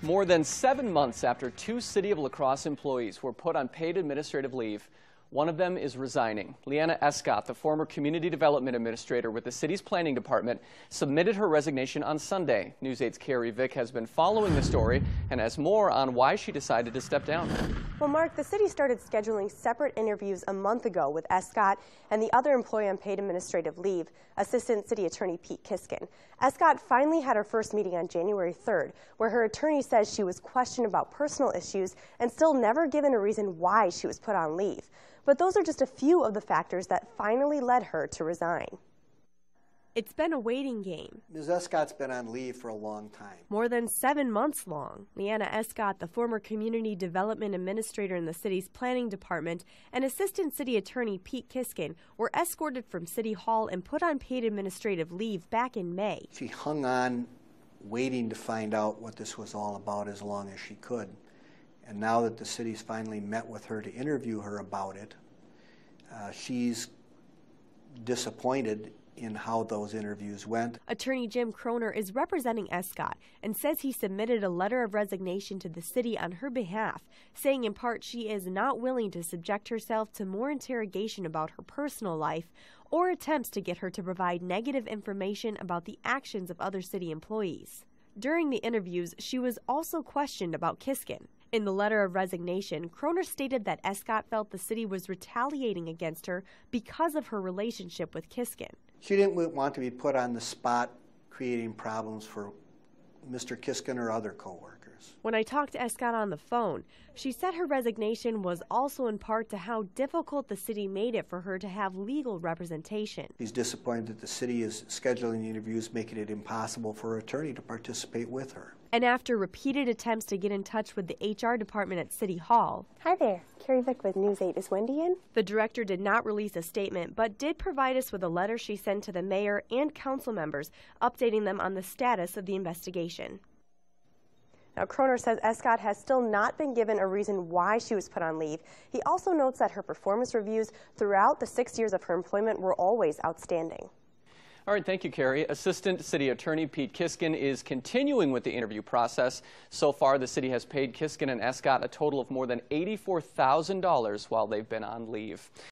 More than 7 months after two City of La Crosse employees were put on paid administrative leave, one of them is resigning. Leanna Escott, the former Community Development Administrator with the city's planning department, submitted her resignation on Sunday. News 8's Carrie Vick has been following the story and has more on why she decided to step down. Well, Mark, the city started scheduling separate interviews a month ago with Escott and the other employee on paid administrative leave, Assistant City Attorney Pete Kiskin. Escott finally had her first meeting on January 3rd, where her attorney says she was questioned about personal issues and still never given a reason why she was put on leave. But those are just a few of the factors that finally led her to resign. It's been a waiting game. Ms. Escott's been on leave for a long time. More than 7 months long. Leanna Escott, the former Community Development Administrator in the city's planning department, and Assistant City Attorney Pete Kiskin were escorted from City Hall and put on paid administrative leave back in May. She hung on, waiting to find out what this was all about as long as she could. And now that the city's finally met with her to interview her about it, she's disappointed in how those interviews went. Attorney Jim Croner is representing Escott and says he submitted a letter of resignation to the city on her behalf, saying in part she is not willing to subject herself to more interrogation about her personal life or attempts to get her to provide negative information about the actions of other city employees. During the interviews, she was also questioned about Kiskin. In the letter of resignation, Croner stated that Escott felt the city was retaliating against her because of her relationship with Kiskin. She didn't want to be put on the spot creating problems for Mr. Kiskin or other co-workers. When I talked to Escott on the phone, she said her resignation was also in part to how difficult the city made it for her to have legal representation. She's disappointed that the city is scheduling the interviews, making it impossible for her attorney to participate with her. And after repeated attempts to get in touch with the HR department at City Hall. Hi there, Carrie Vick with News 8. Is Wendy in? The director did not release a statement, but did provide us with a letter she sent to the mayor and council members, updating them on the status of the investigation. Now, Croner says Escott has still not been given a reason why she was put on leave. He also notes that her performance reviews throughout the 6 years of her employment were always outstanding. All right, thank you, Carrie. Assistant City Attorney Pete Kiskin is continuing with the interview process. So far, the city has paid Kiskin and Escott a total of more than $84,000 while they've been on leave.